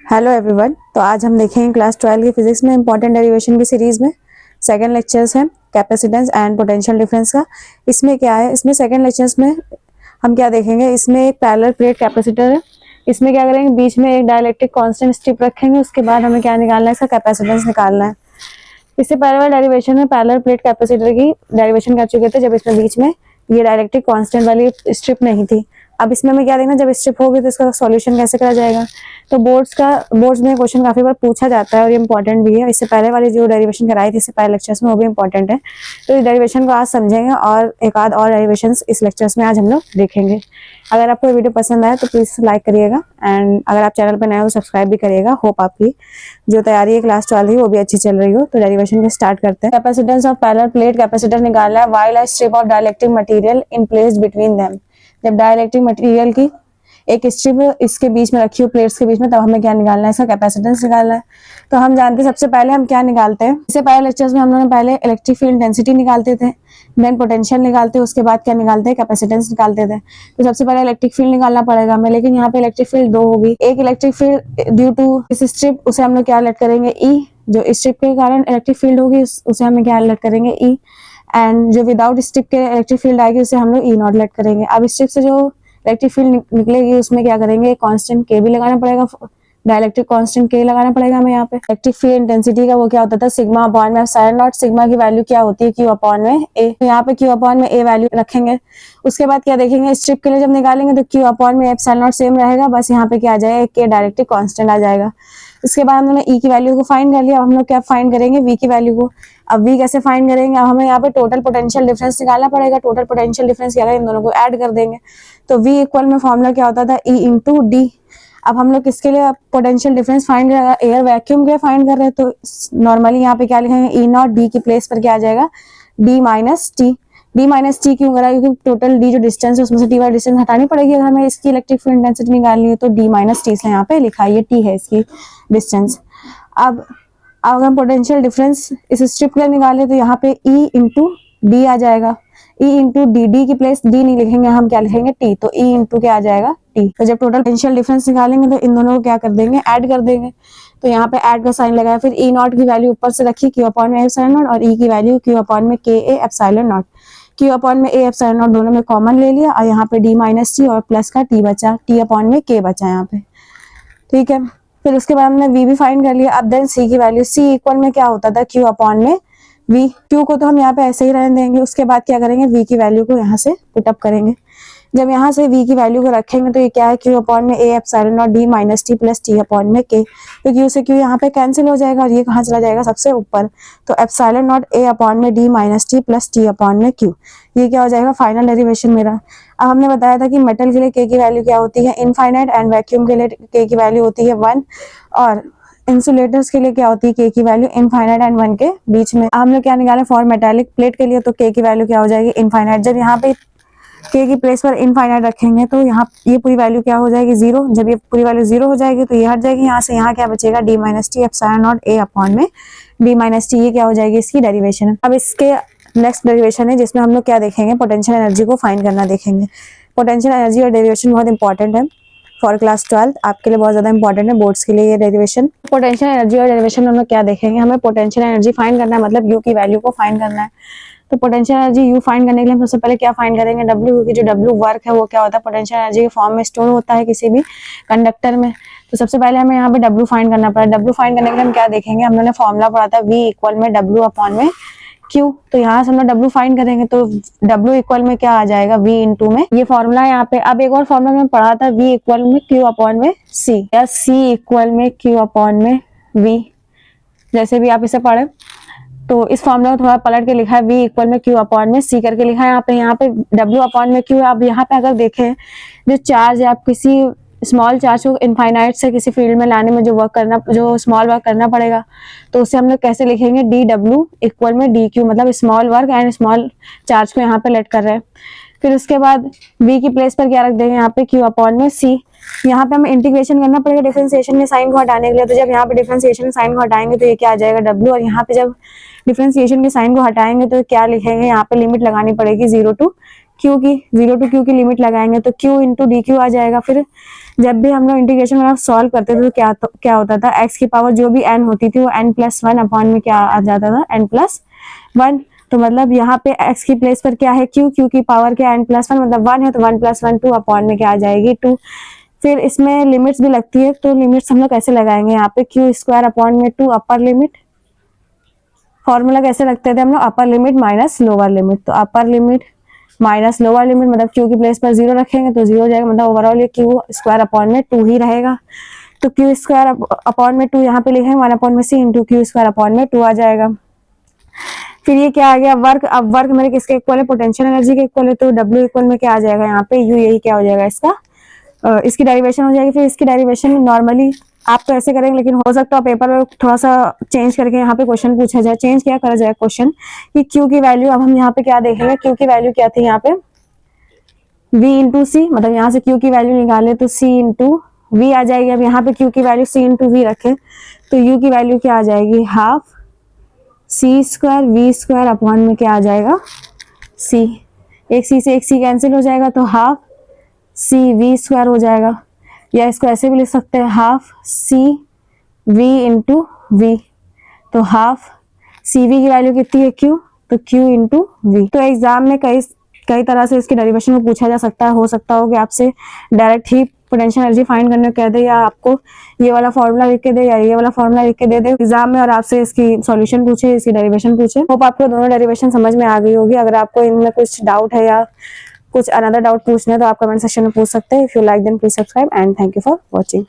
Hello everyone. तो आज हम देखेंगे क्लास 12 की फिजिक्स में इंपॉर्टेंट डेरिवेशन की सीरीज में सेकंड लेक्चर्स है कैपेसिटेंस एंड पोटेंशियल डिफरेंस का। इसमें क्या है, इसमें सेकंड लेक्चर्स में हम क्या देखेंगे, इसमें एक पैरेलल प्लेट कैपेसिटर है। इसमें क्या करेंगे, बीच में एक डाइलेक्ट्रिक कांस्टेंट स्ट्रिप रखेंगे, उसके बाद हमें क्या निकालना है, इसका कैपेसिटेंस निकालना है। इससे पहले वाले डेरिवेशन में पैरेलल प्लेट कैपेसिटर की डेरिवेशन कर चुके थे, जब इसमें बीच में ये डाइलेक्ट्रिक कांस्टेंट वाली स्ट्रिप नहीं थी। अब इसमें हमें क्या देखना, जब स्ट्रिप होगी तो इसका सॉल्यूशन कैसे करा जाएगा। तो बोर्ड्स में क्वेश्चन काफी बार पूछा जाता है और ये इंपॉर्टेंट भी है। इससे पहले वाली जो डेरिवेशन कराई थी इससे पहले लेक्चर्स में, वो भी इंपॉर्टेंट है। तो इस डेरिवेशन को आज समझेंगे और एक आध और डेरिवेशन इस लेक्चर्स में आज हम लोग देखेंगे। अगर आपको वीडियो पसंद आए तो प्लीज लाइक करिएगा एंड अगर आप चैनल पर नए हो तो सब्सक्राइब भी करिएगा। होप आपकी जो तैयारी है क्लास 12 की वो भी अच्छी चल रही हो। तो डेरिवेशन को स्टार्ट करते हैं। Capacitance of parallel plate capacitor निकालना है। While a strip of dielectric material in placed between them. जब डाइलेक्ट्रिक मटेरियल की एक स्ट्रिप इसके बीच में रखी हो, प्लेट्स के बीच में, तब हमें क्या निकालना है, इसका कैपेसिटेंस निकालना है। तो हम जानते हैं सबसे पहले हम क्या निकालते हैं। इससे पहले लेक्चर्स में हम लोगों ने पहले इलेक्ट्रिक फील्ड डेंसिटी निकालते थे, देन पोटेंशियल निकालते हैं, उसके बाद क्या निकालते हैं, कैपेसिटेंस निकालते थे। तो सबसे पहले इलेक्ट्रिक फील्ड निकालना पड़ेगा हमें, लेकिन यहाँ पे इलेक्ट्रिक फील्ड दो होगी। एक इलेक्ट्रिक फील्ड ड्यू टू इस स्ट्रिप, उसे हम लोग क्या अलर्ट करेंगे, ई। जो स्ट्रिप के कारण इलेक्ट्रिक फील्ड होगी उसे हमें क्या अलर्ट करेंगे, ई। एंड जो विदाउट स्ट्रिप के इलेक्ट्रिक फील्ड आएगी उसे हम लोग ई नॉट अलर्ट करेंगे। अब स्ट्रिप से जो इलेक्ट्रिक फील्ड निकलेगी उसमें क्या करेंगे, कांस्टेंट के भी लगाना पड़ेगा, डाइलेक्ट्रिक कांस्टेंट के लगाना पड़ेगा हमें यहाँ पे। इलेक्ट्रिक फील्ड इंटेंसिटी का वो क्या होता था, सिग्मा अपॉन में एप्सिलॉन नॉट। सिग्मा की वैल्यू क्या होती है, क्यू अपॉन में ए। तो यहाँ पे क्यू अपॉन में ए वैल्यू रखेंगे। उसके बाद क्या देखेंगे, स्ट्रिप के लिए जब निकालेंगे तो क्यू अपॉन में एप्सिलॉन नॉट सेम रहेगा, बस यहाँ पे क्या आ जाएगा, के डाइलेक्ट्रिक कांस्टेंट आ जाएगा। इसके बाद हमने ई की वैल्यू को फाइंड कर लिया। अब हम लोग क्या फाइंड करेंगे, वी की वैल्यू को। अब वी कैसे फाइंड करेंगे, अब हमें यहाँ पे टोटल पोटेंशियल डिफरेंस निकालना पड़ेगा। टोटल पोटेंशियल डिफरेंस क्या करें, इन दोनों को ऐड कर देंगे। तो वी इक्वल में फॉर्मूला क्या होता था, ई इंटू डी। अब हम लोग किसके लिए पोटेंशियल डिफरेंस फाइंड करेगा, एयर वैक्यूम के फाइंड कर रहे हैं, तो नॉर्मली यहाँ पे क्या लिखेंगे, ई नॉट डी की प्लेस पर क्या आ जाएगा, D minus T. D minus T क्यों करा, क्योंकि टोटल डी जो डिस्टेंस है उसमें से टी वाला डिस्टेंस हटानी पड़ेगी अगर हमें इसकी इलेक्ट्रिक फील्ड इंटेंसिटी निकालनी है। तो डी माइनस टी से यहाँ पे लिखा है, ये टी है इसकी डिस्टेंस। अब अगर हम पोटेंशियल डिफरेंस इस स्ट्रिप के लिए निकाले तो यहाँ पे ई इंटू डी आ जाएगा। ई इंटू डी, डी की प्लेस डी नहीं लिखेंगे, हम क्या लिखेंगे, टी। तो ई इंटू क्या आ जाएगा, टी। तो जब टोटल पोटेंशियल डिफरेंस निकालेंगे तो इन दोनों को क्या कर देंगे, ऐड कर देंगे। तो यहाँ पे ऐड का साइन लगाया, फिर ई नॉट की वैल्यू ऊपर से रखी, क्यू अपॉन में एप्सिलॉन नॉट, और ई की वैल्यू क्यू अपॉन में के A epsilon not. Q upon में ए एप्सिलॉन नॉट दोनों में कॉमन ले लिया और यहाँ पे डी माइनस टी और प्लस का टी बचा, टी अपॉन में के बचा यहाँ पे, ठीक है। फिर उसके बाद हमने वी भी फाइंड कर लिया। अब देन सी की वैल्यू, सी इक्वल में क्या होता था, क्यू अपॉन में वी। क्यू को तो हम यहाँ पे ऐसे ही रहने देंगे। उसके बाद क्या करेंगे, वी की वैल्यू को यहाँ से पुटअप करेंगे। जब यहाँ से वी की वैल्यू को रखेंगे तो ये क्या है, क्यू अपॉन में A epsilon not D minus T plus T upon में के। तो क्यू से क्यू यहाँ पे कैंसिल हो जाएगा और ये कहाँ चला जाएगा, सबसे ऊपर। तो एप्सिलॉन नॉट ए अपॉन में D minus T plus T upon में क्यू। ये क्या हो जाएगा, फाइनल डेरिवेशन मेरा। अब हमने बताया था कि मेटल के लिए के की वैल्यू क्या होती है, इनफाइनाइट, एंड वैक्यूम के लिए के की वैल्यू होती है 1, और इंसुलेटर्स के लिए क्या होती है, के की वैल्यू इनफाइनाइट एंड 1 के बीच में। हम लोग क्या निकाले, फॉर मेटालिक प्लेट के लिए तो के की वैल्यू क्या हो जाएगी, इनफाइनाइट। जब यहाँ पे के की प्लेस पर इनफाइनाइट रखेंगे तो यहाँ ये पूरी वैल्यू क्या हो जाएगी, 0। जब ये पूरी वैल्यू 0 हो जाएगी तो ये हट जाएगी यहाँ से। यहाँ क्या बचेगा, D minus T epsilon not a upon में डी माइनस टी। ये क्या हो जाएगी, इसकी डेरिवेशन है। अब इसके नेक्स्ट डेरिवेशन है जिसमें हम लोग क्या देखेंगे, पोटेंशियल एनर्जी को फाइंड करना देखेंगे। पोटेंशियल एनर्जी और डेरिवेशन बहुत इंपॉर्टेंट है फॉर क्लास 12, आपके लिए बहुत ज्यादा इंपॉर्टेंट है, बोर्ड्स के लिए ये डेरिवेशन। पोटेंशियल एनर्जी और डेरिवेशन में हम लोग क्या देखेंगे, हमें पोटेंशियल एनर्जी फाइंड करना है, मतलब यू की वैल्यू को फाइंड करना है। तो पोटेंशियल एनर्जी यू फाइंड करने के लिए हम सबसे पहले क्या फाइंड करेंगे, डब्ल्यू, क्योंकि जो डब्ल्यू वर्क है वो क्या होता है, पोटेंशियल एनर्जी के फॉर्म में स्टोर होता है किसी भी कंडक्टर में। तो सबसे पहले हमें यहाँ पे डब्ल्यू फाइंड करना पड़ा। डब्ल्यू फाइंड करने के लिए हम क्या देखेंगे, हम लोगों ने फॉर्मूला पढ़ा था वी इक्वल में डब्ल्यू अपॉन में क्यू। तो यहाँ से हम लोग डब्ल्यू फाइंड करेंगे तो डब्ल्यू इक्वल में क्या आ जाएगा, वी इंटू में ये फॉर्मूला है यहाँ पे। अब एक और फॉर्मूला मैंने पढ़ा था, वी इक्वल में क्यू अपॉन में सी, या सी इक्वल में क्यू अपॉन में वी, जैसे भी आप इसे पढ़े। तो इस फॉर्मूला को थोड़ा पलट के लिखा है, वी इक्वल में क्यू अपॉन में सी करके लिखा है यहाँ पे डब्ल्यू अपॉन में क्यू है। अब यहाँ पे अगर देखें, जो चार्ज है, आप किसी स्मॉल चार्ज को इनफाइनाइट से किसी फील्ड में लाने में जो स्मॉल वर्क करना पड़ेगा, तो उसे हम लोग कैसे लिखेंगे, डी डब्ल्यू इक्वल में डी क्यू, मतलब small work and small charge को यहाँ पे लेट कर रहे हैं। फिर उसके बाद v की प्लेस पर क्या रख देंगे, यहाँ पे q अपॉन में c। यहाँ पे हमें इंटीग्रेशन करना पड़ेगा डिफरेंशिएशन के साइन को हटाने के लिए। तो जब यहाँ पे डिफरेंशिएशन के साइन को हटाएंगे तो ये क्या आ जाएगा, w। और यहाँ पे जब डिफरेंशिएशन के साइन को हटाएंगे तो क्या लिखेंगे, यहाँ पे लिमिट लगानी पड़ेगी 0 to क्यू की, 0 to q की लिमिट लगाएंगे तो q इंटू डी क्यू आ जाएगा। फिर जब भी हम लोग इंटीग्रेशन वगैरह सॉल्व करते थे तो क्या होता था, x की पावर जो भी n होती थी वो n+1 अपॉन में क्या आ जाता था, n+1। तो मतलब यहाँ पे x की प्लेस पर क्या है, q की पावर क्या है, n+1 मतलब 1 है, तो 1+1 2 अपॉन में क्या आ जाएगी 2। फिर इसमें लिमिट्स भी लगती है, तो लिमिट्स हम लोग कैसे लगाएंगे, यहाँ पे q² अपॉन में 2 अपर लिमिट, फॉर्मूला कैसे लगते थे हम लोग, upper limit minus lower limit. तो upper limit minus lower limit मतलब q की प्लेस पर 0 रखेंगे तो 0 हो जाएगा, मतलब ओवरऑल ये q² अपॉन में 2 ही रहेगा। तो q² अपॉन में 2 यहाँ पे लिखेंगे 1 अपॉन में c इंटू q² अपॉन में 2 आ जाएगा। फिर ये क्या आ गया, वर्क। अब वर्क मेरे किसके इक्वल है, पोटेंशियल एनर्जी के इक्वल है, तो W इक्वल में क्या आ जाएगा यहाँ पे, U, यही क्या हो जाएगा इसका, इसकी डेरिवेशन हो जाएगी। फिर इसकी डेरिवेशन नॉर्मली आप तो ऐसे करेंगे, लेकिन हो सकता है पेपर में थोड़ा सा चेंज करके यहाँ पे क्वेश्चन पूछा जाए। चेंज क्या करा जाए क्वेश्चन कि Q की वैल्यू, अब हम यहाँ पे क्या देखेंगे, Q की वैल्यू क्या थी यहाँ पे, V इंटू सी, मतलब यहाँ से Q की वैल्यू निकाले तो C इंटू V आ जाएगी। अब यहाँ पे Q की वैल्यू C इंटू V रखे तो U की वैल्यू क्या आ जाएगी, हाफ c² v² अपॉन में क्या आ जाएगा c, एक c से एक c कैंसिल हो जाएगा तो हाफ c v² हो जाएगा, या इसको ऐसे भी लिख सकते हैं half c v into v। तो हाफ cv की वैल्यू कितनी है q, तो q इंटू v। तो एग्जाम में कई तरह से इसकी डेरिवेशन में पूछा जा सकता है। हो सकता हो कि आपसे डायरेक्ट ही पोटेंशियल एनर्जी फाइंड करने को कह दे, या आपको ये वाला फॉर्मूला लिख के दे या ये वाला फॉर्मूला लिख के दे दे एग्जाम में, और आपसे इसकी सॉल्यूशन पूछे, इसकी डेरिवेशन पूछे। होप आपको दोनों डेरिवेशन समझ में आ गई होगी। अगर आपको इनमें कुछ डाउट है या कुछ अनदर डाउट पूछना है तो आप कमेंट सेक्शन में पूछ सकते हैं। If you like then please subscribe and thank you for watching.